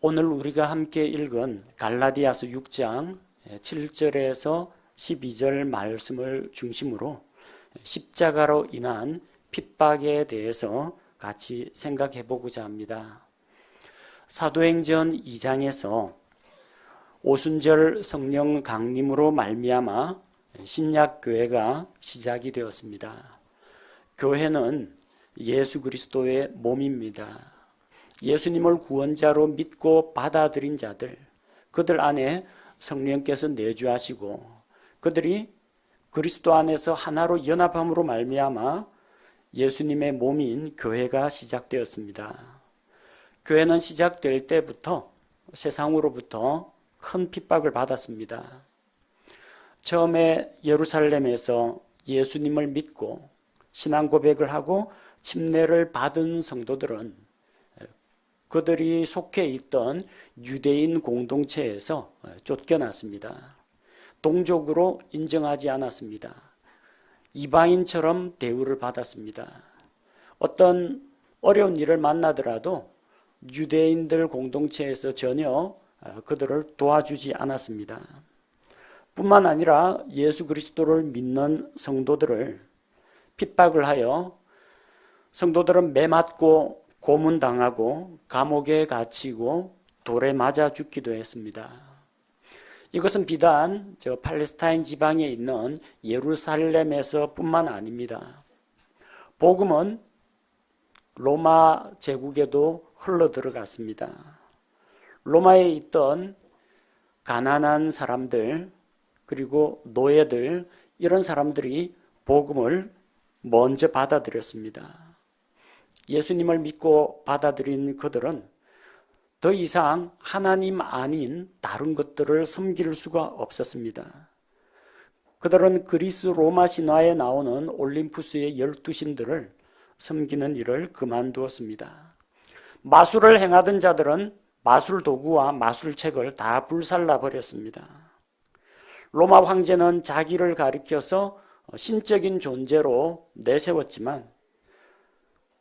오늘 우리가 함께 읽은 갈라디아서 6장 7절에서 12절 말씀을 중심으로 십자가로 인한 핍박에 대해서 같이 생각해 보고자 합니다. 사도행전 2장에서 오순절 성령 강림으로 말미암아 신약교회가 시작이 되었습니다. 교회는 예수 그리스도의 몸입니다. 예수님을 구원자로 믿고 받아들인 자들, 그들 안에 성령께서 내주하시고 그들이 그리스도 안에서 하나로 연합함으로 말미암아 예수님의 몸인 교회가 시작되었습니다. 교회는 시작될 때부터 세상으로부터 큰 핍박을 받았습니다. 처음에 예루살렘에서 예수님을 믿고 신앙 고백을 하고 침례를 받은 성도들은 그들이 속해 있던 유대인 공동체에서 쫓겨났습니다. 동족으로 인정하지 않았습니다. 이방인처럼 대우를 받았습니다. 어떤 어려운 일을 만나더라도 유대인들 공동체에서 전혀 그들을 도와주지 않았습니다. 뿐만 아니라 예수 그리스도를 믿는 성도들을 핍박을 하여 성도들은 매맞고 고문당하고 감옥에 갇히고 돌에 맞아 죽기도 했습니다. 이것은 비단 팔레스타인 지방에 있는 예루살렘에서 뿐만 아닙니다. 복음은 로마 제국에도 흘러 들어갔습니다. 로마에 있던 가난한 사람들 그리고 노예들, 이런 사람들이 복음을 먼저 받아들였습니다. 예수님을 믿고 받아들인 그들은 더 이상 하나님 아닌 다른 것들을 섬길 수가 없었습니다. 그들은 그리스 로마 신화에 나오는 올림푸스의 12신들을 섬기는 일을 그만두었습니다. 마술을 행하던 자들은 마술 도구와 마술책을 다 불살라 버렸습니다. 로마 황제는 자기를 가리켜서 신적인 존재로 내세웠지만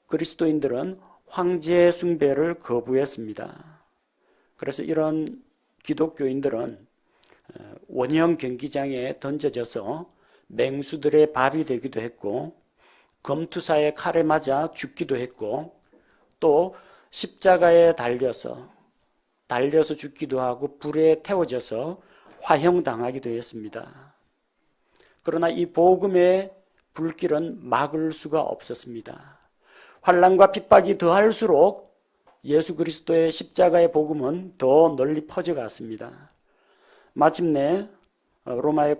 그리스도인들은 황제 숭배를 거부했습니다. 그래서 이런 기독교인들은 원형 경기장에 던져져서 맹수들의 밥이 되기도 했고 검투사의 칼에 맞아 죽기도 했고 또 십자가에 달려서 죽기도 하고 불에 태워져서 화형당하기도 했습니다. 그러나 이 복음의 불길은 막을 수가 없었습니다. 환난과 핍박이 더할수록 예수 그리스도의 십자가의 복음은 더 널리 퍼져갔습니다. 마침내 로마의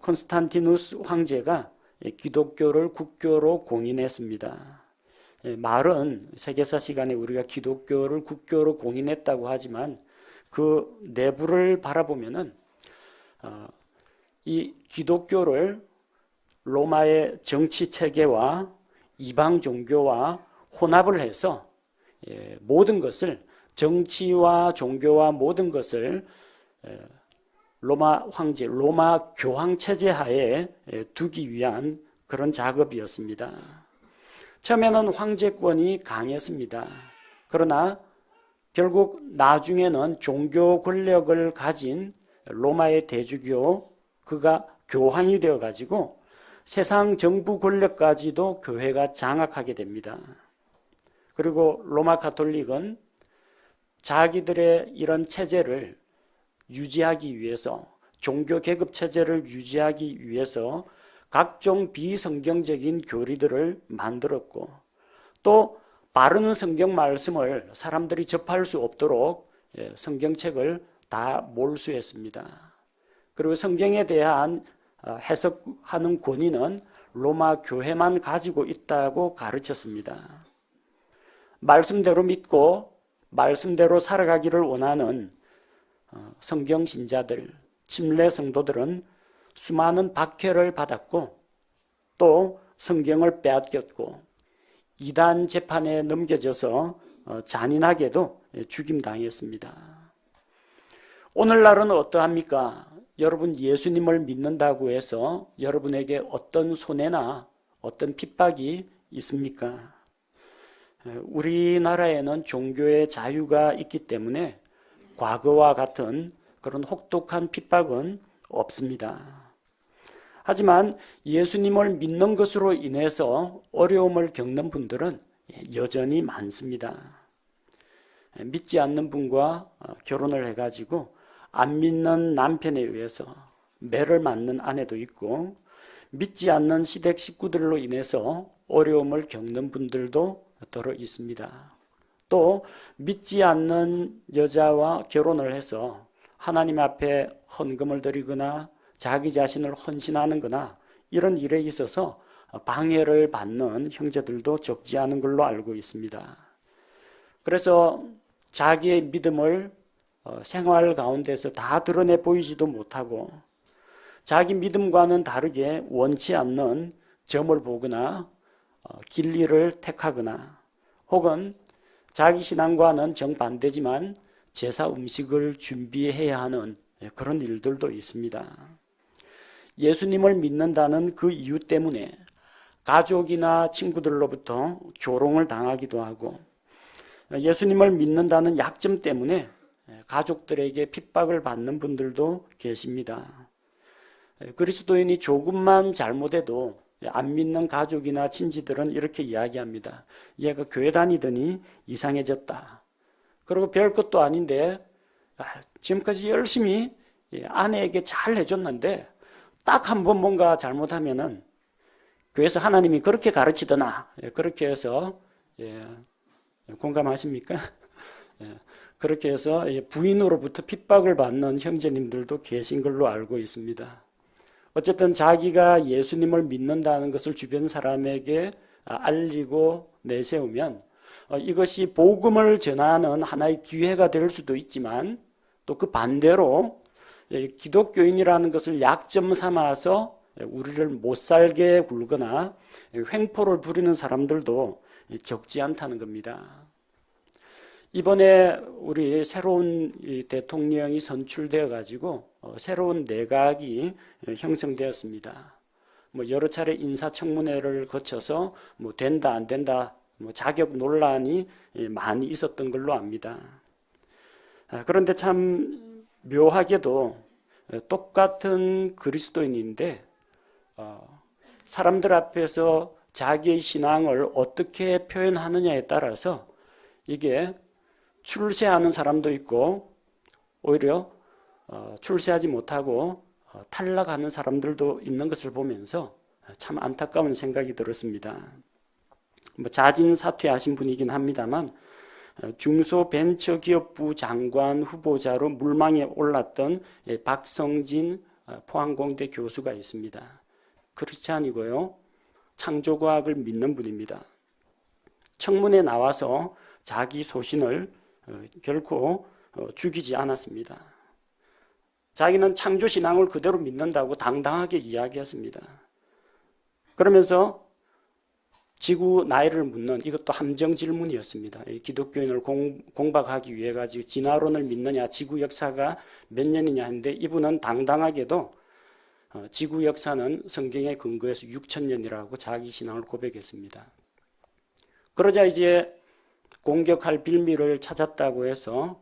콘스탄티누스 황제가 기독교를 국교로 공인했습니다. 말은 세계사 시간에 우리가 기독교를 국교로 공인했다고 하지만 그 내부를 바라보면은 이 기독교를 로마의 정치 체계와 이방 종교와 혼합을 해서 모든 것을 정치와 종교와 모든 것을 로마 황제, 로마 교황 체제 하에 두기 위한 그런 작업이었습니다. 처음에는 황제권이 강했습니다. 그러나 결국 나중에는 종교 권력을 가진 로마의 대주교, 그가 교황이 되어가지고 세상 정부 권력까지도 교회가 장악하게 됩니다. 그리고 로마 가톨릭은 자기들의 이런 체제를 유지하기 위해서, 종교 계급 체제를 유지하기 위해서 각종 비성경적인 교리들을 만들었고 또 바른 성경 말씀을 사람들이 접할 수 없도록 성경책을 다 몰수했습니다. 그리고 성경에 대한 해석하는 권위는 로마 교회만 가지고 있다고 가르쳤습니다. 말씀대로 믿고 말씀대로 살아가기를 원하는 성경 신자들, 침례 성도들은 수많은 박해를 받았고 또 성경을 빼앗겼고 이단 재판에 넘겨져서 잔인하게도 죽임당했습니다. 오늘날은 어떠합니까? 여러분 예수님을 믿는다고 해서 여러분에게 어떤 손해나 어떤 핍박이 있습니까? 우리나라에는 종교의 자유가 있기 때문에 과거와 같은 그런 혹독한 핍박은 없습니다. 하지만 예수님을 믿는 것으로 인해서 어려움을 겪는 분들은 여전히 많습니다. 믿지 않는 분과 결혼을 해가지고 안 믿는 남편에 의해서 매를 맞는 아내도 있고, 믿지 않는 시댁 식구들로 인해서 어려움을 겪는 분들도 더러 있습니다. 또 믿지 않는 여자와 결혼을 해서 하나님 앞에 헌금을 드리거나 자기 자신을 헌신하는 거나 이런 일에 있어서 방해를 받는 형제들도 적지 않은 걸로 알고 있습니다. 그래서 자기의 믿음을 생활 가운데서 다 드러내 보이지도 못하고, 자기 믿음과는 다르게 원치 않는 점을 보거나 길리를 택하거나, 혹은 자기 신앙과는 정반대지만 제사 음식을 준비해야 하는 그런 일들도 있습니다. 예수님을 믿는다는 그 이유 때문에 가족이나 친구들로부터 조롱을 당하기도 하고, 예수님을 믿는다는 약점 때문에 가족들에게 핍박을 받는 분들도 계십니다. 그리스도인이 조금만 잘못해도 안 믿는 가족이나 친지들은 이렇게 이야기합니다. 얘가 교회 다니더니 이상해졌다. 그리고 별 것도 아닌데 지금까지 열심히 아내에게 잘 해줬는데 딱 한 번 뭔가 잘못하면은 교회에서 하나님이 그렇게 가르치더나, 그렇게 해서 공감하십니까? 그렇게 해서 부인으로부터 핍박을 받는 형제님들도 계신 걸로 알고 있습니다. 어쨌든 자기가 예수님을 믿는다는 것을 주변 사람에게 알리고 내세우면 이것이 복음을 전하는 하나의 기회가 될 수도 있지만, 또 그 반대로 기독교인이라는 것을 약점 삼아서 우리를 못살게 굴거나 횡포를 부리는 사람들도 적지 않다는 겁니다. 이번에 우리 새로운 대통령이 선출되어 가지고 새로운 내각이 형성되었습니다. 여러 차례 인사청문회를 거쳐서 된다 안 된다 자격 논란이 많이 있었던 걸로 압니다. 그런데 참 묘하게도 똑같은 그리스도인인데 사람들 앞에서 자기의 신앙을 어떻게 표현하느냐에 따라서 이게 출세하는 사람도 있고, 오히려 출세하지 못하고 탈락하는 사람들도 있는 것을 보면서 참 안타까운 생각이 들었습니다. 자진 사퇴하신 분이긴 합니다만, 중소벤처기업부 장관 후보자로 물망에 올랐던 박성진 포항공대 교수가 있습니다. 크리스찬이고요, 창조과학을 믿는 분입니다. 청문회에 나와서 자기 소신을 결코 죽이지 않았습니다. 자기는 창조신앙을 그대로 믿는다고 당당하게 이야기했습니다. 그러면서 지구 나이를 묻는, 이것도 함정 질문이었습니다. 기독교인을 공박하기 위해 가지고 진화론을 믿느냐, 지구 역사가 몇 년이냐 했는데, 이분은 당당하게도 지구 역사는 성경에 근거해서 6,000년이라고 자기 신앙을 고백했습니다. 그러자 이제 공격할 빌미를 찾았다고 해서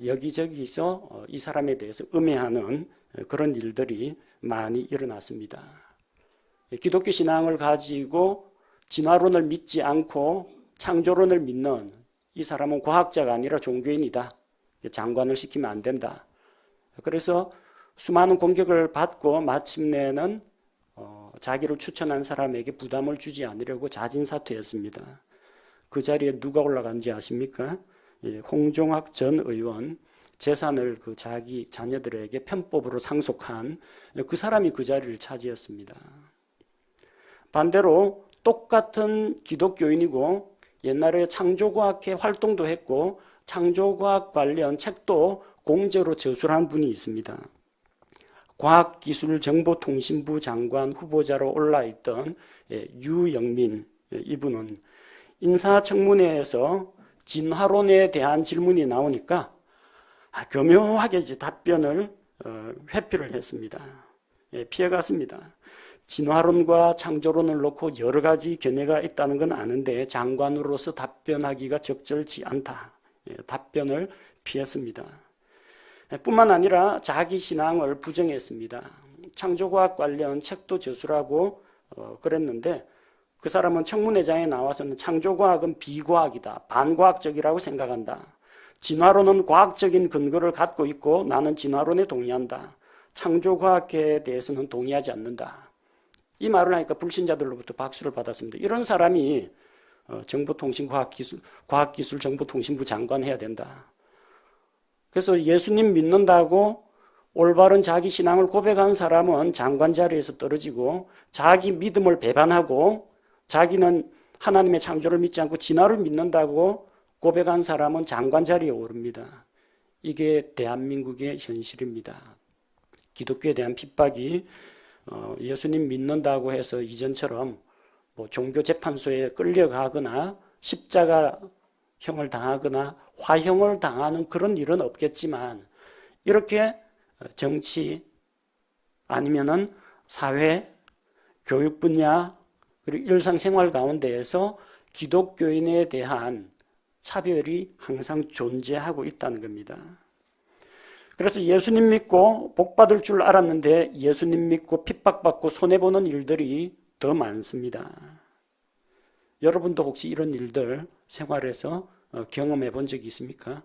여기저기서 이 사람에 대해서 음해하는 그런 일들이 많이 일어났습니다. 기독교 신앙을 가지고 진화론을 믿지 않고 창조론을 믿는 이 사람은 과학자가 아니라 종교인이다. 장관을 시키면 안 된다. 그래서 수많은 공격을 받고 마침내는 자기를 추천한 사람에게 부담을 주지 않으려고 자진사퇴했습니다. 그 자리에 누가 올라간지 아십니까? 홍종학 전 의원, 재산을 자기 자녀들에게 편법으로 상속한 그 사람이 그 자리를 차지했습니다. 반대로 똑같은 기독교인이고 옛날에 창조과학회 활동도 했고 창조과학 관련 책도 공저로 저술한 분이 있습니다. 과학기술정보통신부 장관 후보자로 올라있던 유영민, 이분은 인사청문회에서 진화론에 대한 질문이 나오니까 교묘하게 이제 답변을 회피를 했습니다. 피해갔습니다. 진화론과 창조론을 놓고 여러 가지 견해가 있다는 건 아는데 장관으로서 답변하기가 적절치 않다. 답변을 피했습니다. 뿐만 아니라 자기 신앙을 부정했습니다. 창조과학 관련 책도 저술하고 그랬는데 그 사람은 청문회장에 나와서는 창조과학은 비과학이다, 반과학적이라고 생각한다. 진화론은 과학적인 근거를 갖고 있고 나는 진화론에 동의한다. 창조과학에 대해서는 동의하지 않는다. 이 말을 하니까 불신자들로부터 박수를 받았습니다. 이런 사람이 과학기술정보통신부 장관 해야 된다. 그래서 예수님 믿는다고 올바른 자기 신앙을 고백한 사람은 장관 자리에서 떨어지고 자기 믿음을 배반하고 자기는 하나님의 창조를 믿지 않고 진화를 믿는다고 고백한 사람은 장관 자리에 오릅니다. 이게 대한민국의 현실입니다. 기독교에 대한 핍박이 예수님 믿는다고 해서 이전처럼 종교재판소에 끌려가거나 십자가형을 당하거나 화형을 당하는 그런 일은 없겠지만 이렇게 정치 아니면은 사회, 교육 분야 그리고 일상생활 가운데에서 기독교인에 대한 차별이 항상 존재하고 있다는 겁니다. 그래서 예수님 믿고 복 받을 줄 알았는데 예수님 믿고 핍박받고 손해보는 일들이 더 많습니다. 여러분도 혹시 이런 일들 생활에서 경험해 본 적이 있습니까?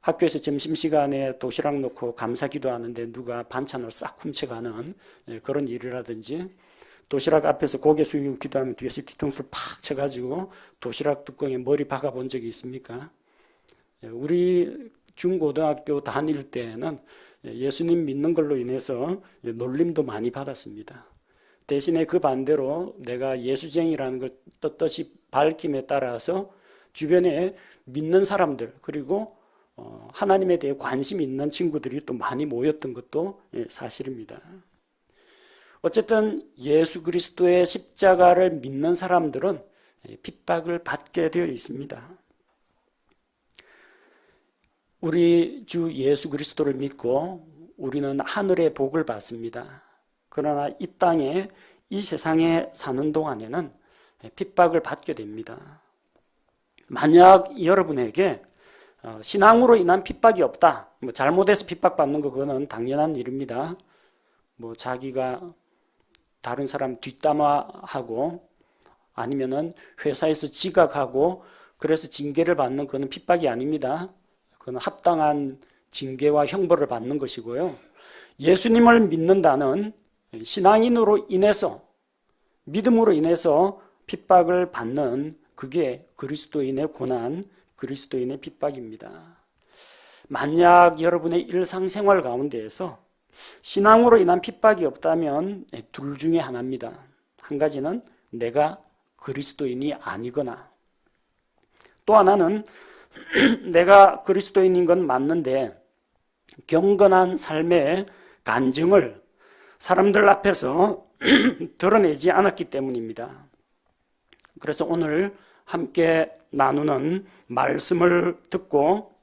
학교에서 점심시간에 도시락 놓고 감사기도 하는데 누가 반찬을 싹 훔쳐가는 그런 일이라든지 도시락 앞에서 고개 숙이고 기도하면 뒤에서 뒤통수를 팍 쳐가지고 도시락 뚜껑에 머리 박아본 적이 있습니까? 우리 중고등학교 다닐 때는 예수님 믿는 걸로 인해서 놀림도 많이 받았습니다. 대신에 그 반대로 내가 예수쟁이라는 걸 떳떳이 밝힘에 따라서 주변에 믿는 사람들 그리고 하나님에 대해 관심 있는 친구들이 또 많이 모였던 것도 사실입니다. 어쨌든 예수 그리스도의 십자가를 믿는 사람들은 핍박을 받게 되어 있습니다. 우리 주 예수 그리스도를 믿고 우리는 하늘의 복을 받습니다. 그러나 이 땅에 이 세상에 사는 동안에는 핍박을 받게 됩니다. 만약 여러분에게 신앙으로 인한 핍박이 없다. 잘못해서 핍박받는 거 그거는 당연한 일입니다. 자기가 다른 사람 뒷담화하고 아니면은 회사에서 지각하고 그래서 징계를 받는 그거는 핍박이 아닙니다. 그건 합당한 징계와 형벌을 받는 것이고요. 예수님을 믿는다는 신앙인으로 인해서 믿음으로 인해서 핍박을 받는 그게 그리스도인의 고난, 그리스도인의 핍박입니다. 만약 여러분의 일상생활 가운데에서 신앙으로 인한 핍박이 없다면 둘 중에 하나입니다. 한 가지는 내가 그리스도인이 아니거나 또 하나는 내가 그리스도인인 건 맞는데 경건한 삶의 간증을 사람들 앞에서 드러내지 않았기 때문입니다. 그래서 오늘 함께 나누는 말씀을 듣고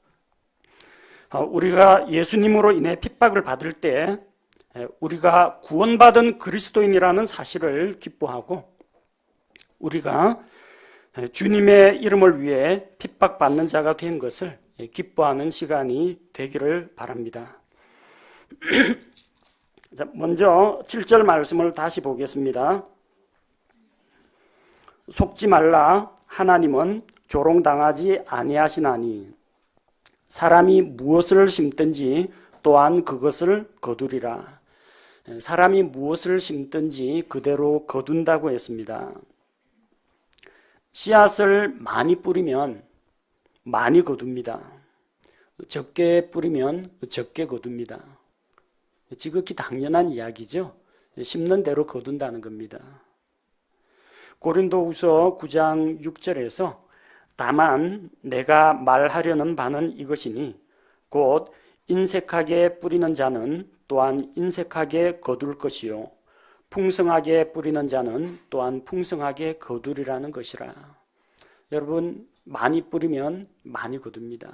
우리가 예수님으로 인해 핍박을 받을 때 우리가 구원받은 그리스도인이라는 사실을 기뻐하고 우리가 주님의 이름을 위해 핍박받는 자가 된 것을 기뻐하는 시간이 되기를 바랍니다. 먼저 7절 말씀을 다시 보겠습니다. 속지 말라. 하나님은 조롱당하지 아니하시나니 사람이 무엇을 심든지 또한 그것을 거두리라. 사람이 무엇을 심든지 그대로 거둔다고 했습니다. 씨앗을 많이 뿌리면 많이 거둡니다. 적게 뿌리면 적게 거둡니다. 지극히 당연한 이야기죠. 심는 대로 거둔다는 겁니다. 고린도후서 9장 6절에서 다만 내가 말하려는 바는 이것이니 곧 인색하게 뿌리는 자는 또한 인색하게 거둘 것이요 풍성하게 뿌리는 자는 또한 풍성하게 거두리라는 것이라. 여러분 많이 뿌리면 많이 거둡니다.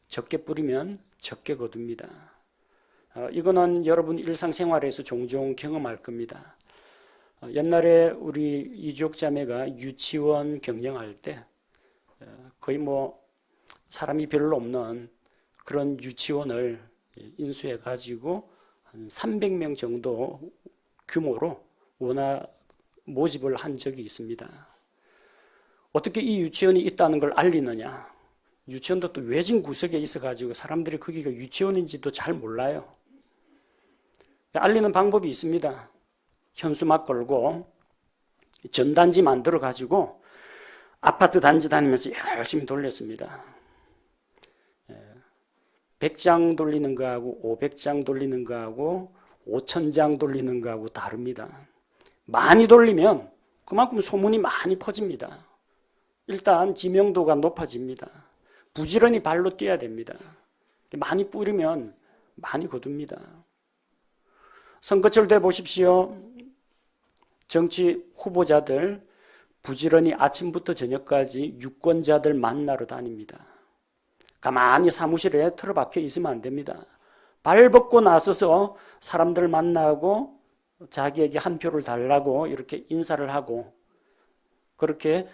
적게 뿌리면 적게 거둡니다. 이거는 여러분 일상생활에서 종종 경험할 겁니다. 옛날에 우리 이주옥 자매가 유치원 경영할 때 거의 사람이 별로 없는 그런 유치원을 인수해 가지고 한 300명 정도 규모로 원화 모집을 한 적이 있습니다. 어떻게 이 유치원이 있다는 걸 알리느냐? 유치원도 또 외진 구석에 있어가지고 사람들이 거기가 유치원인지도 잘 몰라요. 알리는 방법이 있습니다. 현수막 걸고 전단지 만들어가지고 아파트 단지 다니면서 열심히 돌렸습니다. 100장 돌리는 거하고 500장 돌리는 거하고 5000장 돌리는 거하고 다릅니다. 많이 돌리면 그만큼 소문이 많이 퍼집니다. 일단 지명도가 높아집니다. 부지런히 발로 뛰어야 됩니다. 많이 뿌리면 많이 거둡니다. 선거철 때 보십시오. 정치 후보자들 부지런히 아침부터 저녁까지 유권자들 만나러 다닙니다. 가만히 사무실에 틀어박혀 있으면 안 됩니다. 발벗고 나서서 사람들 만나고 자기에게 한 표를 달라고 이렇게 인사를 하고 그렇게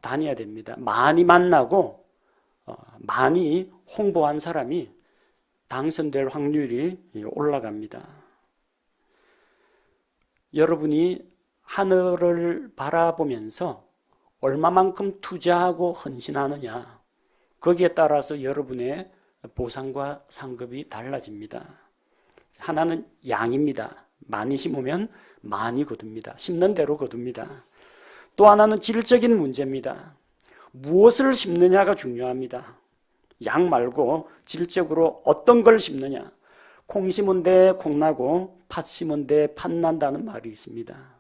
다녀야 됩니다. 많이 만나고 많이 홍보한 사람이 당선될 확률이 올라갑니다. 여러분이 하늘을 바라보면서 얼마만큼 투자하고 헌신하느냐, 거기에 따라서 여러분의 보상과 상급이 달라집니다. 하나는 양입니다. 많이 심으면 많이 거둡니다. 심는 대로 거둡니다. 또 하나는 질적인 문제입니다. 무엇을 심느냐가 중요합니다. 양 말고 질적으로 어떤 걸 심느냐. 콩 심은 데 콩 나고 팥 심은 데 팥 난다는 말이 있습니다.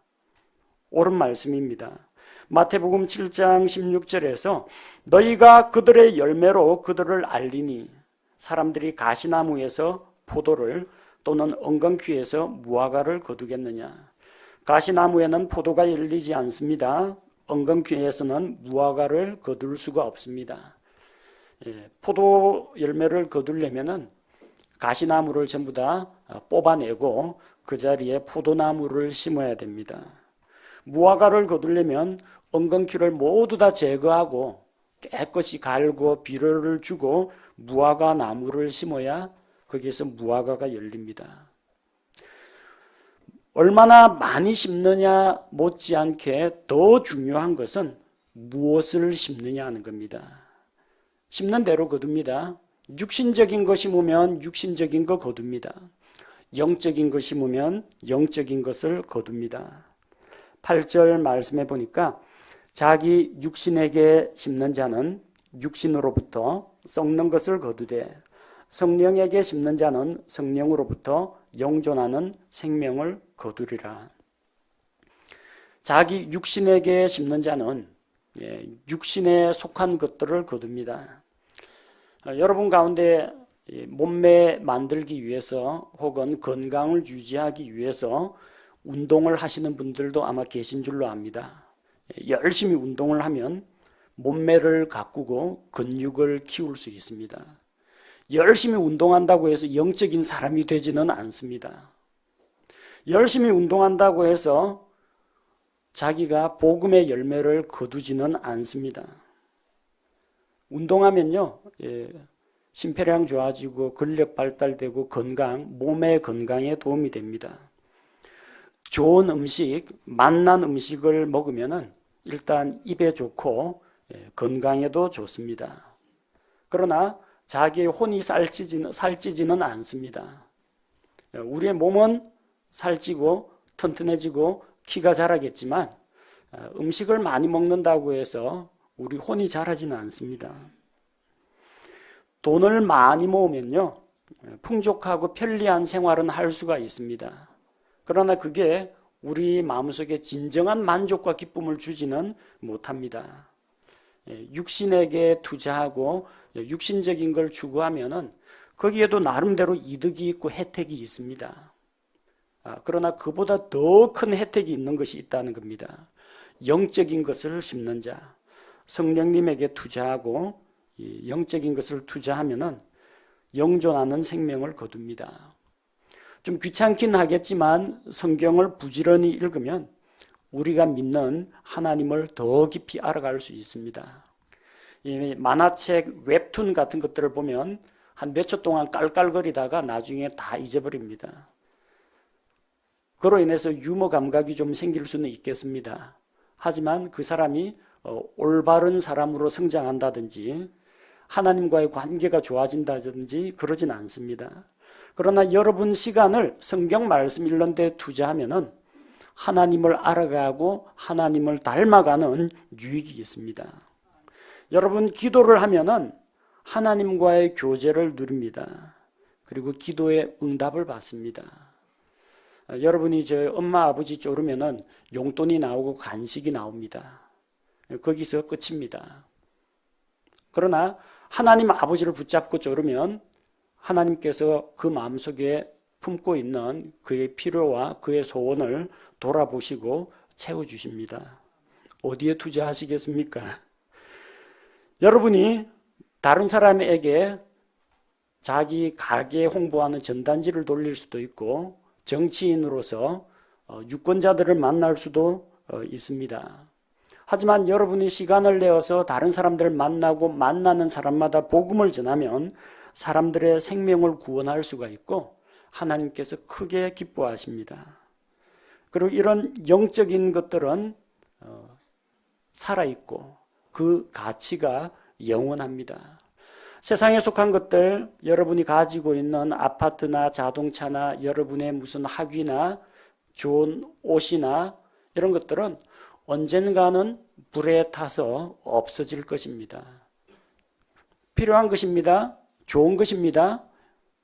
옳은 말씀입니다. 마태복음 7장 16절에서 너희가 그들의 열매로 그들을 알리니 사람들이 가시나무에서 포도를 또는 엉겅퀴에서 무화과를 거두겠느냐. 가시나무에는 포도가 열리지 않습니다. 엉겅퀴에서는 무화과를 거둘 수가 없습니다. 포도 열매를 거두려면은 가시나무를 전부 다 뽑아내고 그 자리에 포도나무를 심어야 됩니다. 무화과를 거두려면 엉겅퀴를 모두 다 제거하고 깨끗이 갈고 비료를 주고 무화과 나무를 심어야 거기에서 무화과가 열립니다. 얼마나 많이 심느냐 못지않게 더 중요한 것은 무엇을 심느냐 하는 겁니다. 심는 대로 거둡니다. 육신적인 거 심으면 육신적인 거 거둡니다. 영적인 거 심으면 영적인 것을 거둡니다. 8절 말씀해 보니까 자기 육신에게 심는 자는 육신으로부터 썩는 것을 거두되 성령에게 심는 자는 성령으로부터 영존하는 생명을 거두리라. 자기 육신에게 심는 자는 육신에 속한 것들을 거둡니다. 여러분 가운데 몸매 만들기 위해서 혹은 건강을 유지하기 위해서 운동을 하시는 분들도 아마 계신 줄로 압니다. 열심히 운동을 하면 몸매를 가꾸고 근육을 키울 수 있습니다. 열심히 운동한다고 해서 영적인 사람이 되지는 않습니다. 열심히 운동한다고 해서 자기가 복음의 열매를 거두지는 않습니다. 운동하면요, 심폐량 좋아지고 근력 발달되고 몸의 건강에 도움이 됩니다. 좋은 음식, 맛난 음식을 먹으면은 일단 입에 좋고 건강에도 좋습니다. 그러나 자기의 혼이 살찌지는 않습니다. 우리의 몸은 살찌고 튼튼해지고 키가 자라겠지만 음식을 많이 먹는다고 해서 우리 혼이 자라지는 않습니다. 돈을 많이 모으면요, 풍족하고 편리한 생활은 할 수가 있습니다. 그러나 그게 우리 마음속에 진정한 만족과 기쁨을 주지는 못합니다. 육신에게 투자하고 육신적인 걸 추구하면은 거기에도 나름대로 이득이 있고 혜택이 있습니다. 그러나 그보다 더 큰 혜택이 있는 것이 있다는 겁니다. 영적인 것을 심는 자, 성령님에게 투자하고 영적인 것을 투자하면은 영존하는 생명을 거둡니다. 좀 귀찮긴 하겠지만 성경을 부지런히 읽으면 우리가 믿는 하나님을 더 깊이 알아갈 수 있습니다. 이 만화책, 웹툰 같은 것들을 보면 한 몇 초 동안 깔깔거리다가 나중에 다 잊어버립니다. 그로 인해서 유머 감각이 좀 생길 수는 있겠습니다. 하지만 그 사람이 올바른 사람으로 성장한다든지 하나님과의 관계가 좋아진다든지 그러진 않습니다. 그러나 여러분 시간을 성경 말씀 읽는 데 투자하면은 하나님을 알아가고 하나님을 닮아가는 유익이 있습니다. 여러분 기도를 하면은 하나님과의 교제를 누립니다. 그리고 기도의 응답을 받습니다. 여러분이 저 엄마 아버지 쪼르면은 용돈이 나오고 간식이 나옵니다. 거기서 끝입니다. 그러나 하나님 아버지를 붙잡고 쪼르면 하나님께서 그 마음속에 품고 있는 그의 필요와 그의 소원을 돌아보시고 채워주십니다. 어디에 투자하시겠습니까? 여러분이 다른 사람에게 자기 가게 홍보하는 전단지를 돌릴 수도 있고 정치인으로서 유권자들을 만날 수도 있습니다. 하지만 여러분이 시간을 내어서 다른 사람들을 만나고 만나는 사람마다 복음을 전하면 사람들의 생명을 구원할 수가 있고 하나님께서 크게 기뻐하십니다. 그리고 이런 영적인 것들은 살아있고 그 가치가 영원합니다. 세상에 속한 것들, 여러분이 가지고 있는 아파트나 자동차나 여러분의 무슨 학위나 좋은 옷이나 이런 것들은 언젠가는 불에 타서 없어질 것입니다. 필요한 것입니다. 좋은 것입니다.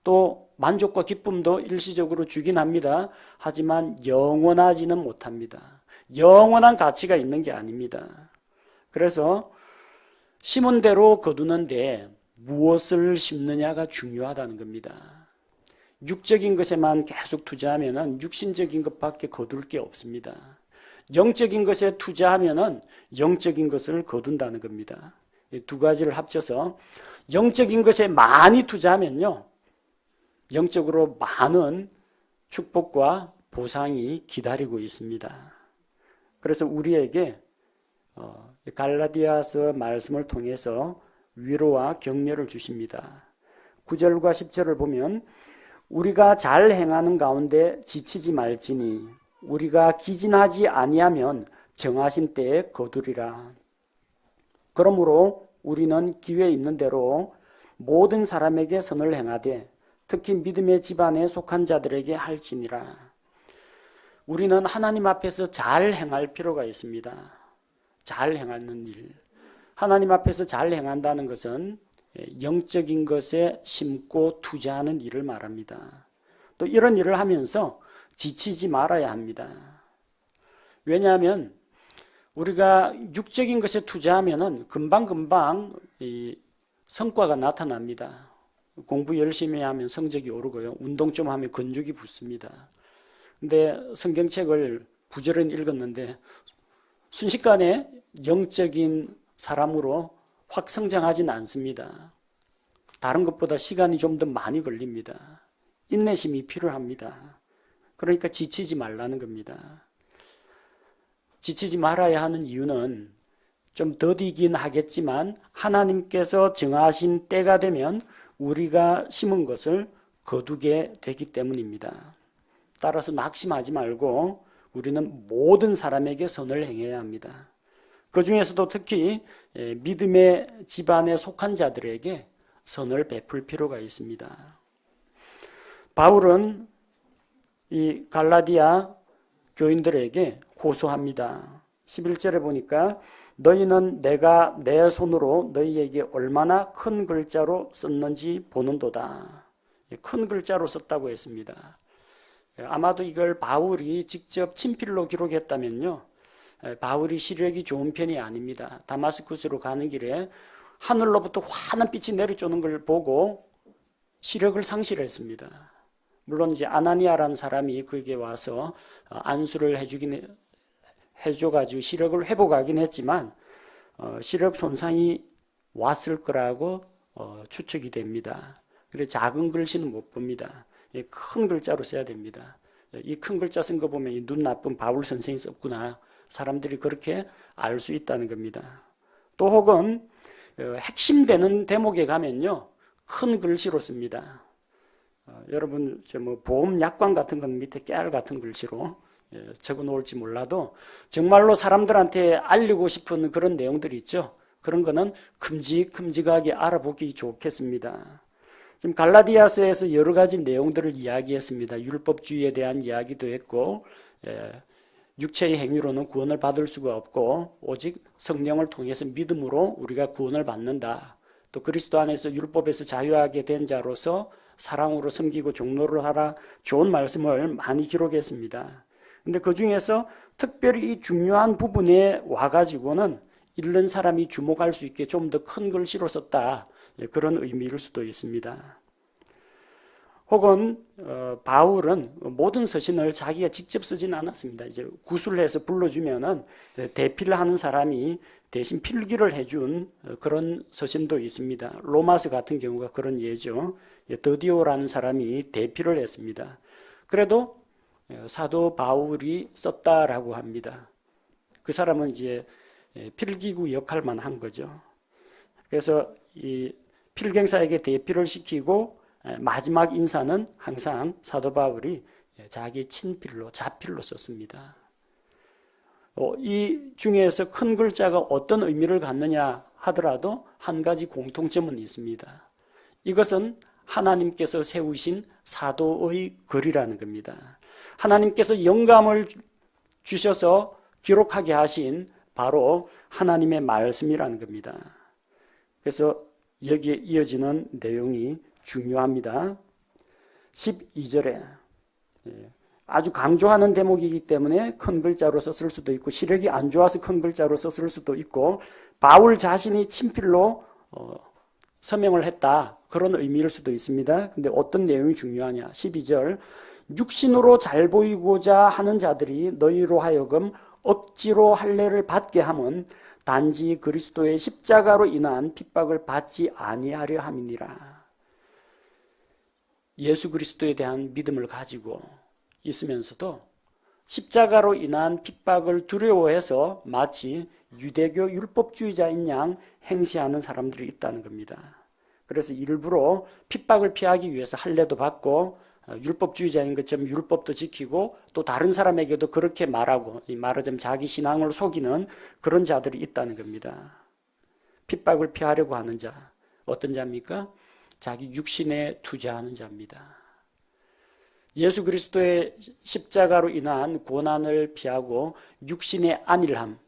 또 만족과 기쁨도 일시적으로 주긴 합니다. 하지만 영원하지는 못합니다. 영원한 가치가 있는 게 아닙니다. 그래서 심은 대로 거두는데 무엇을 심느냐가 중요하다는 겁니다. 육적인 것에만 계속 투자하면 육신적인 것밖에 거둘 게 없습니다. 영적인 것에 투자하면 영적인 것을 거둔다는 겁니다. 이 두 가지를 합쳐서 영적인 것에 많이 투자하면요, 영적으로 많은 축복과 보상이 기다리고 있습니다. 그래서 우리에게 갈라디아서 말씀을 통해서 위로와 격려를 주십니다. 9절과 10절을 보면 우리가 잘 행하는 가운데 지치지 말지니 우리가 기진하지 아니하면 정하신 때에 거두리라. 그러므로 우리는 기회 있는 대로 모든 사람에게 선을 행하되 특히 믿음의 집안에 속한 자들에게 할지니라. 우리는 하나님 앞에서 잘 행할 필요가 있습니다. 잘 행하는 일. 하나님 앞에서 잘 행한다는 것은 영적인 것에 심고 투자하는 일을 말합니다. 또 이런 일을 하면서 지치지 말아야 합니다. 왜냐하면 우리가 육적인 것에 투자하면 금방금방 이 성과가 나타납니다. 공부 열심히 하면 성적이 오르고요. 운동 좀 하면 근육이 붙습니다. 근데 성경책을 부지런히 읽었는데 순식간에 영적인 사람으로 확 성장하지는 않습니다. 다른 것보다 시간이 좀 더 많이 걸립니다. 인내심이 필요합니다. 그러니까 지치지 말라는 겁니다. 지치지 말아야 하는 이유는 좀 더디긴 하겠지만 하나님께서 정하신 때가 되면 우리가 심은 것을 거두게 되기 때문입니다. 따라서 낙심하지 말고 우리는 모든 사람에게 선을 행해야 합니다. 그 중에서도 특히 믿음의 집안에 속한 자들에게 선을 베풀 필요가 있습니다. 바울은 이 갈라디아 교인들에게 호소합니다. 11절에 보니까 너희는 내가 내 손으로 너희에게 얼마나 큰 글자로 썼는지 보는도다. 큰 글자로 썼다고 했습니다. 아마도 이걸 바울이 직접 친필로 기록했다면요, 바울이 시력이 좋은 편이 아닙니다. 다마스쿠스로 가는 길에 하늘로부터 환한 빛이 내려오는 걸 보고 시력을 상실했습니다. 물론 이제 아나니아라는 사람이 그에게 와서 안수를 해줘가지고 시력을 회복하긴 했지만 시력 손상이 왔을 거라고 추측이 됩니다. 그래서 작은 글씨는 못 봅니다. 큰 글자로 써야 됩니다. 이 큰 글자 쓴 거 보면 이 눈 나쁜 바울 선생이 썼구나. 사람들이 그렇게 알 수 있다는 겁니다. 또 혹은 핵심되는 대목에 가면요, 큰 글씨로 씁니다. 여러분 뭐 보험 약관 같은 건 밑에 깨알 같은 글씨로 적어 놓을지 몰라도 정말로 사람들한테 알리고 싶은 그런 내용들이 있죠. 그런 거는 큼직큼직하게 알아보기 좋겠습니다. 지금 갈라디아서에서 여러 가지 내용들을 이야기했습니다. 율법주의에 대한 이야기도 했고, 육체의 행위로는 구원을 받을 수가 없고 오직 성령을 통해서 믿음으로 우리가 구원을 받는다. 또 그리스도 안에서 율법에서 자유하게 된 자로서 사랑으로 섬기고 종로를 하라, 좋은 말씀을 많이 기록했습니다. 근데 그 중에서 특별히 이 중요한 부분에 와가지고는 읽는 사람이 주목할 수 있게 좀 더 큰 글씨로 썼다, 그런 의미일 수도 있습니다. 혹은 바울은 모든 서신을 자기가 직접 쓰진 않았습니다. 이제 구술해서 불러주면은 대필을 하는 사람이 대신 필기를 해준 그런 서신도 있습니다. 로마서 같은 경우가 그런 예죠. 더디오라는 사람이 대필을 했습니다. 그래도 사도 바울이 썼다라고 합니다. 그 사람은 이제 필기구 역할만 한 거죠. 그래서 이 필경사에게 대필을 시키고 마지막 인사는 항상 사도 바울이 자기 친필로, 자필로 썼습니다. 이 중에서 큰 글자가 어떤 의미를 갖느냐 하더라도 한 가지 공통점은 있습니다. 이것은 하나님께서 세우신 사도의 글이라는 겁니다. 하나님께서 영감을 주셔서 기록하게 하신 바로 하나님의 말씀이라는 겁니다. 그래서 여기에 이어지는 내용이 중요합니다. 12절에 아주 강조하는 대목이기 때문에 큰 글자로 썼을 수도 있고, 시력이 안 좋아서 큰 글자로 썼을 수도 있고, 바울 자신이 친필로 서명을 했다, 그런 의미일 수도 있습니다. 근데 어떤 내용이 중요하냐? 12절, 육신으로 잘 보이고자 하는 자들이 너희로 하여금 억지로 할례를 받게 함은 단지 그리스도의 십자가로 인한 핍박을 받지 아니하려 함이니라. 예수 그리스도에 대한 믿음을 가지고 있으면서도 십자가로 인한 핍박을 두려워해서 마치 유대교 율법주의자인 양 행시하는 사람들이 있다는 겁니다. 그래서 일부러 핍박을 피하기 위해서 할례도 받고 율법주의자인 것처럼 율법도 지키고 또 다른 사람에게도 그렇게 말하고, 말하자면 자기 신앙을 속이는 그런 자들이 있다는 겁니다. 핍박을 피하려고 하는 자, 어떤 자입니까? 자기 육신에 투자하는 자입니다. 예수 그리스도의 십자가로 인한 고난을 피하고 육신의 안일함,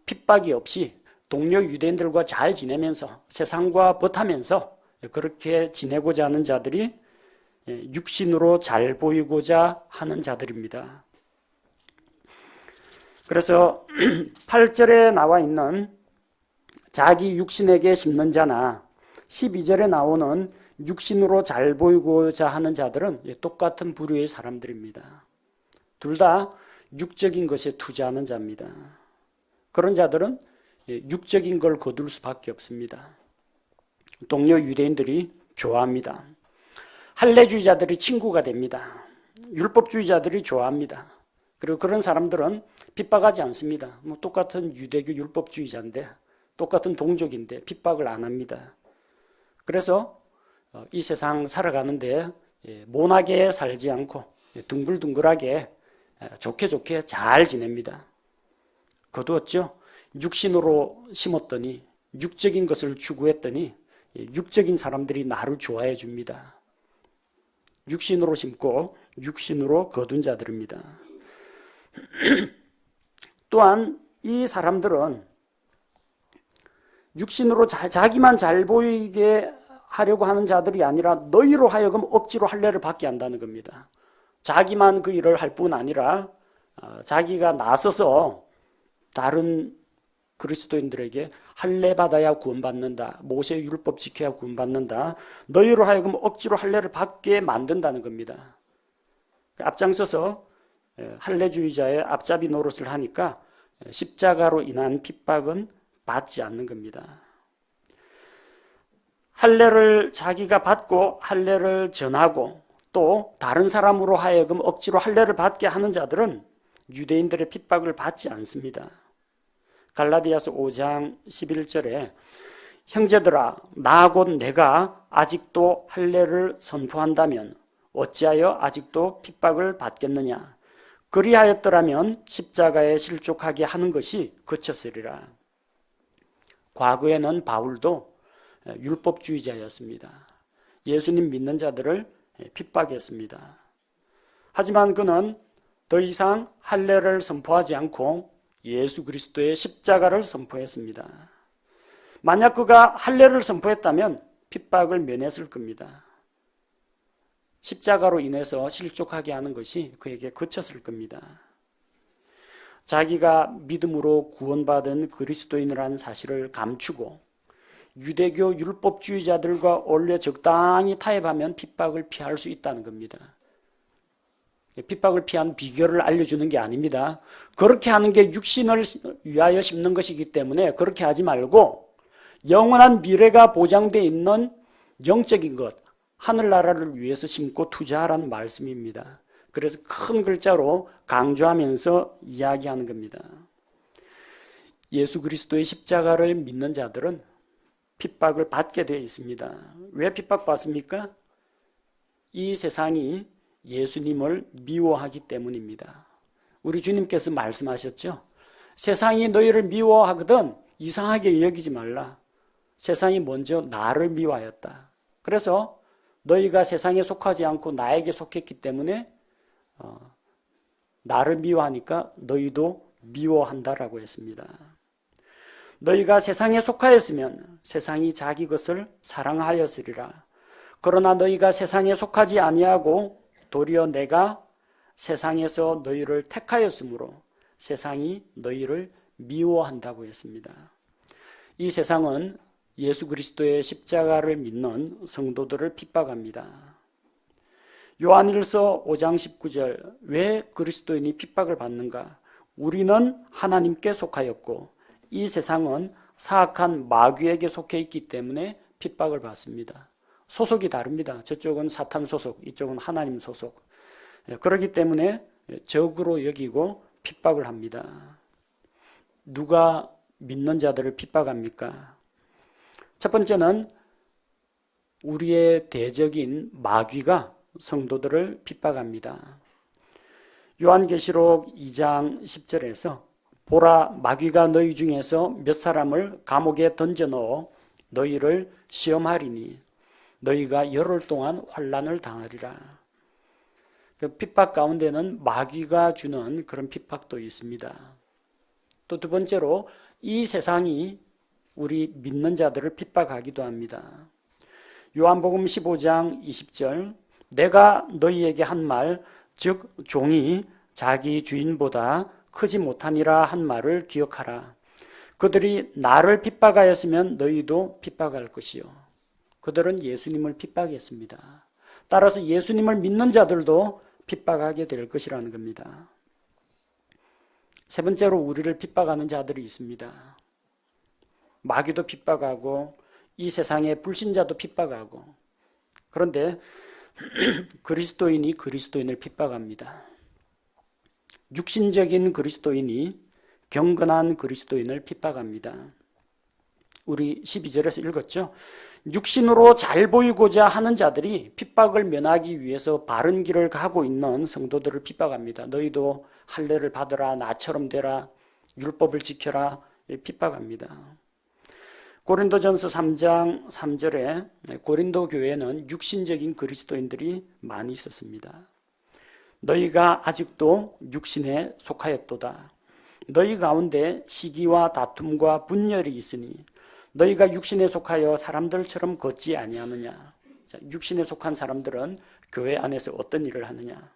핍박이 없이 동료 유대인들과 잘 지내면서 세상과 벗하면서 그렇게 지내고자 하는 자들이 육신으로 잘 보이고자 하는 자들입니다. 그래서 8절에 나와 있는 자기 육신에게 심는 자나 12절에 나오는 육신으로 잘 보이고자 하는 자들은 똑같은 부류의 사람들입니다. 둘 다 육적인 것에 투자하는 자입니다. 그런 자들은 육적인 걸 거둘 수밖에 없습니다. 동료 유대인들이 좋아합니다. 할례주의자들이 친구가 됩니다. 율법주의자들이 좋아합니다. 그리고 그런 사람들은 핍박하지 않습니다. 똑같은 유대교 율법주의자인데, 똑같은 동족인데 핍박을 안 합니다. 그래서 이 세상 살아가는데 모나게 살지 않고 둥글둥글하게 좋게 잘 지냅니다. 거두었죠. 육신으로 심었더니, 육적인 것을 추구했더니 육적인 사람들이 나를 좋아해 줍니다. 육신으로 심고 육신으로 거둔 자들입니다. 또한 이 사람들은 육신으로 자기만 잘 보이게 하려고 하는 자들이 아니라 너희로 하여금 억지로 할례를 받게 한다는 겁니다. 자기만 그 일을 할 뿐 아니라 자기가 나서서 다른 그리스도인들에게 할례 받아야 구원받는다, 모세의 율법 지켜야 구원받는다, 너희로 하여금 억지로 할례를 받게 만든다는 겁니다. 앞장서서 할례주의자의 앞잡이 노릇을 하니까 십자가로 인한 핍박은 받지 않는 겁니다. 할례를 자기가 받고 할례를 전하고 또 다른 사람으로 하여금 억지로 할례를 받게 하는 자들은 유대인들의 핍박을 받지 않습니다. 갈라디아서 5장 11절에 형제들아, 나 곧 내가 아직도 할례를 선포한다면 어찌하여 아직도 핍박을 받겠느냐? 그리하였더라면 십자가에 실족하게 하는 것이 그쳤으리라. 과거에는 바울도 율법주의자였습니다. 예수님 믿는 자들을 핍박했습니다. 하지만 그는 더 이상 할례를 선포하지 않고 예수 그리스도의 십자가를 선포했습니다. 만약 그가 할례를 선포했다면 핍박을 면했을 겁니다. 십자가로 인해서 실족하게 하는 것이 그에게 그쳤을 겁니다. 자기가 믿음으로 구원받은 그리스도인이라는 사실을 감추고 유대교 율법주의자들과 어울려 적당히 타협하면 핍박을 피할 수 있다는 겁니다. 핍박을 피한 비결을 알려주는 게 아닙니다. 그렇게 하는 게 육신을 위하여 심는 것이기 때문에 그렇게 하지 말고 영원한 미래가 보장되어 있는 영적인 것, 하늘나라를 위해서 심고 투자하라는 말씀입니다. 그래서 큰 글자로 강조하면서 이야기하는 겁니다. 예수 그리스도의 십자가를 믿는 자들은 핍박을 받게 되어 있습니다. 왜 핍박받습니까? 이 세상이 예수님을 미워하기 때문입니다. 우리 주님께서 말씀하셨죠. 세상이 너희를 미워하거든 이상하게 여기지 말라. 세상이 먼저 나를 미워하였다. 그래서 너희가 세상에 속하지 않고 나에게 속했기 때문에 나를 미워하니까 너희도 미워한다라고 했습니다. 너희가 세상에 속하였으면 세상이 자기 것을 사랑하였으리라. 그러나 너희가 세상에 속하지 아니하고 도리어 내가 세상에서 너희를 택하였으므로 세상이 너희를 미워한다고 했습니다. 이 세상은 예수 그리스도의 십자가를 믿는 성도들을 핍박합니다. 요한일서 5장 19절, 왜 그리스도인이 핍박을 받는가? 우리는 하나님께 속하였고 이 세상은 사악한 마귀에게 속해 있기 때문에 핍박을 받습니다. 소속이 다릅니다. 저쪽은 사탄 소속, 이쪽은 하나님 소속. 그렇기 때문에 적으로 여기고 핍박을 합니다. 누가 믿는 자들을 핍박합니까? 첫 번째는 우리의 대적인 마귀가 성도들을 핍박합니다. 요한계시록 2장 10절에서 보라, 마귀가 너희 중에서 몇 사람을 감옥에 던져넣어 너희를 시험하리니 너희가 열흘 동안 환난을 당하리라. 그 핍박 가운데는 마귀가 주는 그런 핍박도 있습니다. 또 두 번째로 이 세상이 우리 믿는 자들을 핍박하기도 합니다. 요한복음 15장 20절, 내가 너희에게 한 말, 즉 종이 자기 주인보다 크지 못하니라 한 말을 기억하라. 그들이 나를 핍박하였으면 너희도 핍박할 것이요. 그들은 예수님을 핍박했습니다. 따라서 예수님을 믿는 자들도 핍박하게 될 것이라는 겁니다. 세 번째로 우리를 핍박하는 자들이 있습니다. 마귀도 핍박하고 이 세상의 불신자도 핍박하고, 그런데 그리스도인이 그리스도인을 핍박합니다. 육신적인 그리스도인이 경건한 그리스도인을 핍박합니다. 우리 12절에서 읽었죠. 육신으로 잘 보이고자 하는 자들이 핍박을 면하기 위해서 바른 길을 가고 있는 성도들을 핍박합니다. 너희도 할례를 받으라, 나처럼 되라, 율법을 지켜라, 핍박합니다. 고린도전서 3장 3절에 고린도 교회는 육신적인 그리스도인들이 많이 있었습니다. 너희가 아직도 육신에 속하였도다. 너희 가운데 시기와 다툼과 분열이 있으니 너희가 육신에 속하여 사람들처럼 걷지 아니하느냐. 육신에 속한 사람들은 교회 안에서 어떤 일을 하느냐.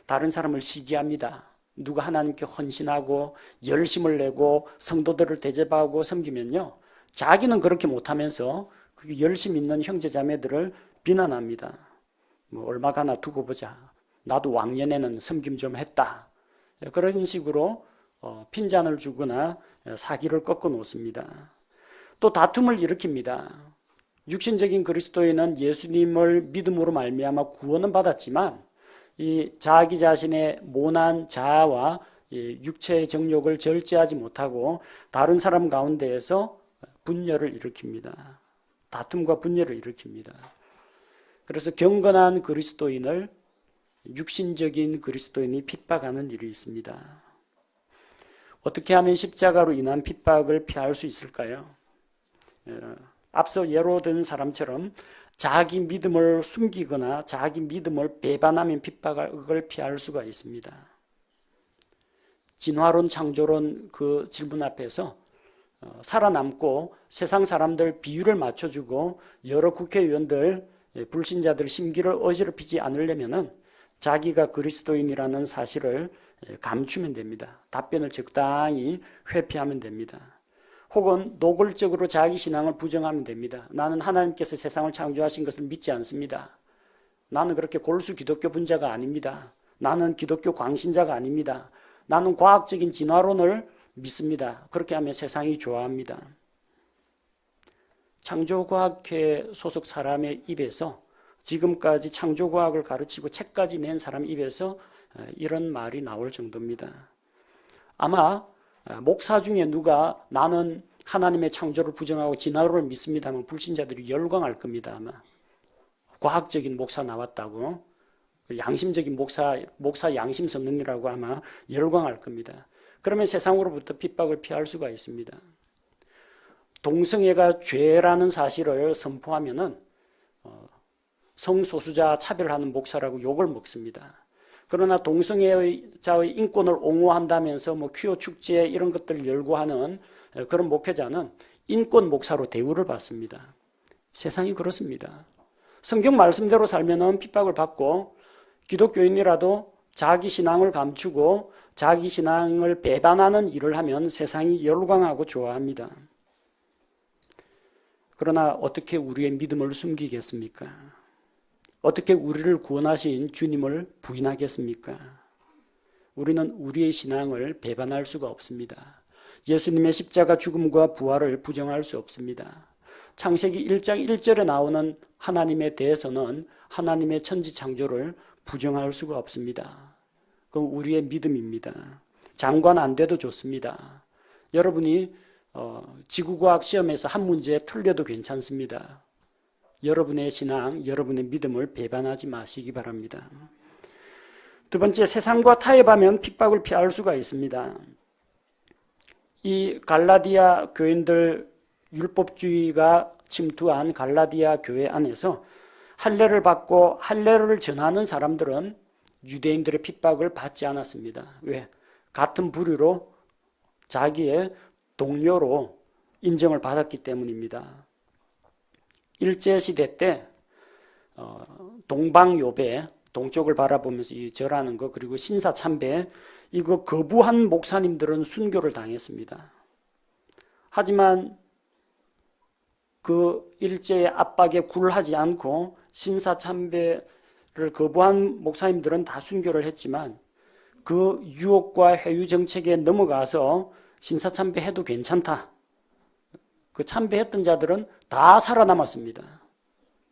다른 사람을 시기합니다. 누가 하나님께 헌신하고 열심을 내고 성도들을 대접하고 섬기면요, 자기는 그렇게 못하면서 그 열심 있는 형제자매들을 비난합니다. 얼마 가나 두고 보자. 나도 왕년에는 섬김 좀 했다. 그런 식으로 핀잔을 주거나 사기를 꺾어 놓습니다. 또 다툼을 일으킵니다. 육신적인 그리스도인은 예수님을 믿음으로 말미암아 구원은 받았지만 이 자기 자신의 모난 자아와 육체의 정욕을 절제하지 못하고 다른 사람 가운데에서 분열을 일으킵니다. 다툼과 분열을 일으킵니다. 그래서 경건한 그리스도인을 육신적인 그리스도인이 핍박하는 일이 있습니다. 어떻게 하면 십자가로 인한 핍박을 피할 수 있을까요? 앞서 예로 든 사람처럼 자기 믿음을 숨기거나 자기 믿음을 배반하면 핍박을 피할 수가 있습니다. 진화론, 창조론 그 질문 앞에서 살아남고 세상 사람들 비율을 맞춰주고 여러 국회의원들, 불신자들 심기를 어지럽히지 않으려면은 자기가 그리스도인이라는 사실을 감추면 됩니다. 답변을 적당히 회피하면 됩니다. 혹은 노골적으로 자기 신앙을 부정하면 됩니다. 나는 하나님께서 세상을 창조하신 것을 믿지 않습니다. 나는 그렇게 골수 기독교 분자가 아닙니다. 나는 기독교 광신자가 아닙니다. 나는 과학적인 진화론을 믿습니다. 그렇게 하면 세상이 좋아합니다. 창조과학회 소속 사람의 입에서 지금까지 창조과학을 가르치고 책까지 낸 사람 입에서 이런 말이 나올 정도입니다. 아마 목사 중에 누가 나는 하나님의 창조를 부정하고 진화론을 믿습니다 하면 불신자들이 열광할 겁니다. 아마 과학적인 목사 나왔다고, 양심적인 목사 양심 선언이라고 아마 열광할 겁니다. 그러면 세상으로부터 핍박을 피할 수가 있습니다. 동성애가 죄라는 사실을 선포하면은 성소수자 차별하는 목사라고 욕을 먹습니다. 그러나 동성애자의 인권을 옹호한다면서 뭐 퀴어 축제 이런 것들을 열고 하는 그런 목회자는 인권 목사로 대우를 받습니다. 세상이 그렇습니다. 성경 말씀대로 살면은 핍박을 받고, 기독교인이라도 자기 신앙을 감추고 자기 신앙을 배반하는 일을 하면 세상이 열광하고 좋아합니다. 그러나 어떻게 우리의 믿음을 숨기겠습니까? 어떻게 우리를 구원하신 주님을 부인하겠습니까? 우리는 우리의 신앙을 배반할 수가 없습니다. 예수님의 십자가 죽음과 부활을 부정할 수 없습니다. 창세기 1장 1절에 나오는 하나님에 대해서는 하나님의 천지 창조를 부정할 수가 없습니다. 그건 우리의 믿음입니다. 장관 안 돼도 좋습니다. 여러분이 지구과학 시험에서 한 문제 틀려도 괜찮습니다. 여러분의 신앙, 여러분의 믿음을 배반하지 마시기 바랍니다. 두 번째, 세상과 타협하면 핍박을 피할 수가 있습니다. 이 갈라디아 교인들, 율법주의가 침투한 갈라디아 교회 안에서 할례를 받고 할례를 전하는 사람들은 유대인들의 핍박을 받지 않았습니다. 왜? 같은 부류로 자기의 동료로 인정을 받았기 때문입니다. 일제시대 때 동방요배, 동쪽을 바라보면서 이 절하는 거, 그리고 신사참배, 이거 거부한 목사님들은 순교를 당했습니다. 하지만 그 일제의 압박에 굴하지 않고 신사참배를 거부한 목사님들은 다 순교를 했지만, 그 유혹과 회유 정책에 넘어가서 신사참배해도 괜찮다, 그 참배했던 자들은 다 살아남았습니다.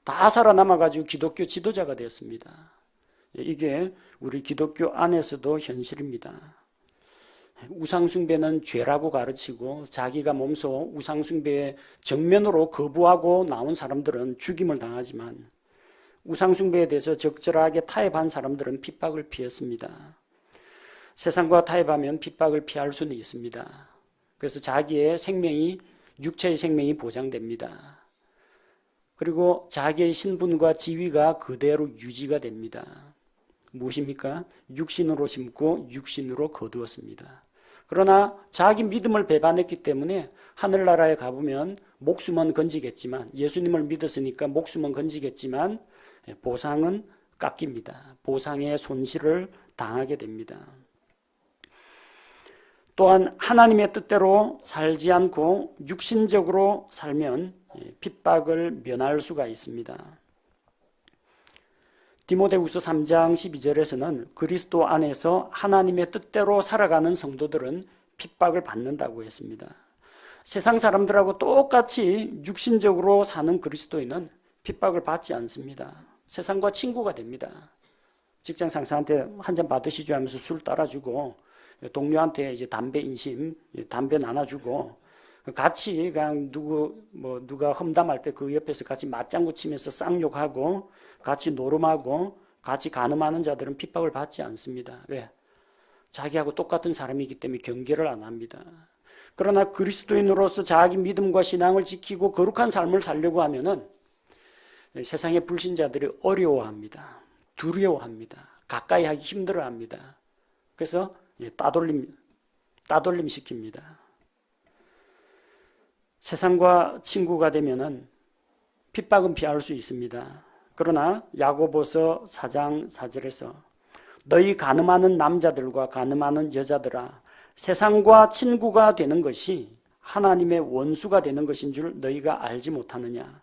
다 살아남아가지고 기독교 지도자가 되었습니다. 이게 우리 기독교 안에서도 현실입니다. 우상숭배는 죄라고 가르치고 자기가 몸소 우상숭배에 정면으로 거부하고 나온 사람들은 죽임을 당하지만, 우상숭배에 대해서 적절하게 타협한 사람들은 핍박을 피했습니다. 세상과 타협하면 핍박을 피할 수는 있습니다. 그래서 자기의 생명이, 육체의 생명이 보장됩니다. 그리고 자기의 신분과 지위가 그대로 유지가 됩니다. 무엇입니까? 육신으로 심고 육신으로 거두었습니다. 그러나 자기 믿음을 배반했기 때문에 하늘나라에 가보면 목숨은 건지겠지만, 예수님을 믿었으니까 목숨은 건지겠지만 보상은 깎입니다. 보상의 손실을 당하게 됩니다. 또한 하나님의 뜻대로 살지 않고 육신적으로 살면 핍박을 면할 수가 있습니다. 디모데후서 3장 12절에서는 그리스도 안에서 하나님의 뜻대로 살아가는 성도들은 핍박을 받는다고 했습니다. 세상 사람들하고 똑같이 육신적으로 사는 그리스도인은 핍박을 받지 않습니다. 세상과 친구가 됩니다. 직장 상사한테 한 잔 받으시죠 하면서 술 따라주고, 동료한테 이제 담배 인심, 담배 나눠주고, 같이 그냥 누가 험담할 때 그 옆에서 같이 맞장구 치면서 쌍욕하고 같이 노름하고 같이 간음하는 자들은 핍박을 받지 않습니다. 왜? 자기하고 똑같은 사람이기 때문에 경계를 안 합니다. 그러나 그리스도인으로서 자기 믿음과 신앙을 지키고 거룩한 삶을 살려고 하면은 세상의 불신자들이 어려워합니다. 두려워합니다. 가까이 하기 힘들어합니다. 그래서 따돌림 시킵니다. 세상과 친구가 되면은 핍박은 피할 수 있습니다. 그러나 야고보서 4장 4절에서 너희 간음하는 남자들과 간음하는 여자들아 세상과 친구가 되는 것이 하나님의 원수가 되는 것인 줄 너희가 알지 못하느냐.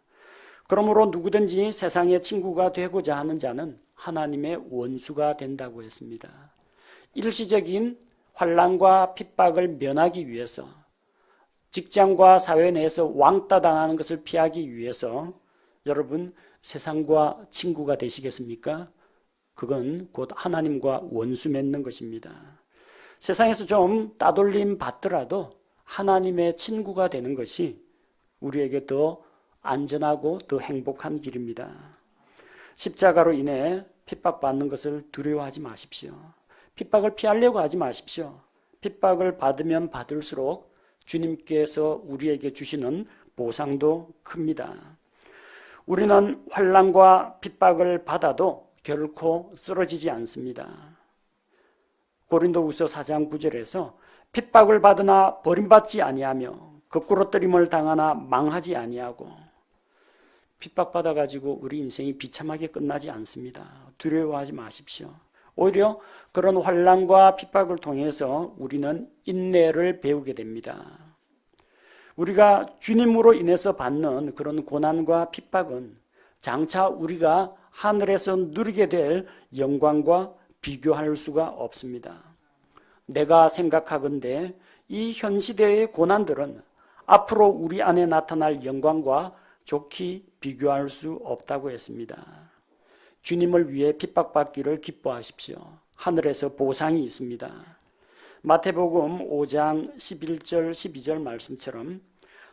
그러므로 누구든지 세상의 친구가 되고자 하는 자는 하나님의 원수가 된다고 했습니다. 일시적인 환난과 핍박을 면하기 위해서 직장과 사회 내에서 왕따 당하는 것을 피하기 위해서 여러분 세상과 친구가 되시겠습니까? 그건 곧 하나님과 원수 맺는 것입니다. 세상에서 좀 따돌림 받더라도 하나님의 친구가 되는 것이 우리에게 더 안전하고 더 행복한 길입니다. 십자가로 인해 핍박받는 것을 두려워하지 마십시오. 핍박을 피하려고 하지 마십시오. 핍박을 받으면 받을수록 주님께서 우리에게 주시는 보상도 큽니다. 우리는 환난과 핍박을 받아도 결코 쓰러지지 않습니다. 고린도후서 4장 9절에서 핍박을 받으나 버림받지 아니하며 거꾸로 뜨림을 당하나 망하지 아니하고 핍박받아가지고 우리 인생이 비참하게 끝나지 않습니다. 두려워하지 마십시오. 오히려 그런 환난과 핍박을 통해서 우리는 인내를 배우게 됩니다. 우리가 주님으로 인해서 받는 그런 고난과 핍박은 장차 우리가 하늘에서 누리게 될 영광과 비교할 수가 없습니다. 내가 생각하건대 이 현 시대의 고난들은 앞으로 우리 안에 나타날 영광과 좋게 비교할 수 없다고 했습니다. 주님을 위해 핍박받기를 기뻐하십시오. 하늘에서 보상이 있습니다. 마태복음 5장 11절 12절 말씀처럼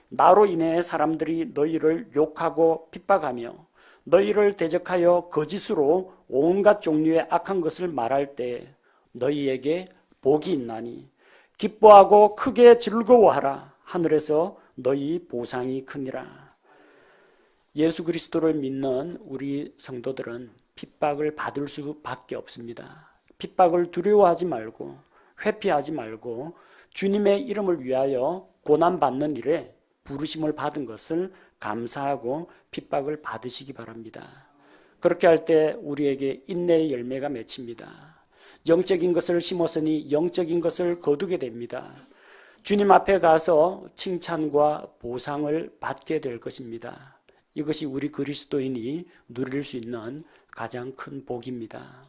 나로 인해 사람들이 너희를 욕하고 핍박하며 너희를 대적하여 거짓으로 온갖 종류의 악한 것을 말할 때 너희에게 복이 있나니 기뻐하고 크게 즐거워하라. 하늘에서 너희 보상이 크니라. 예수 그리스도를 믿는 우리 성도들은 핍박을 받을 수밖에 없습니다. 핍박을 두려워하지 말고 회피하지 말고 주님의 이름을 위하여 고난받는 일에 부르심을 받은 것을 감사하고 핍박을 받으시기 바랍니다. 그렇게 할 때 우리에게 인내의 열매가 맺힙니다. 영적인 것을 심었으니 영적인 것을 거두게 됩니다. 주님 앞에 가서 칭찬과 보상을 받게 될 것입니다. 이것이 우리 그리스도인이 누릴 수 있는 가장 큰 복입니다.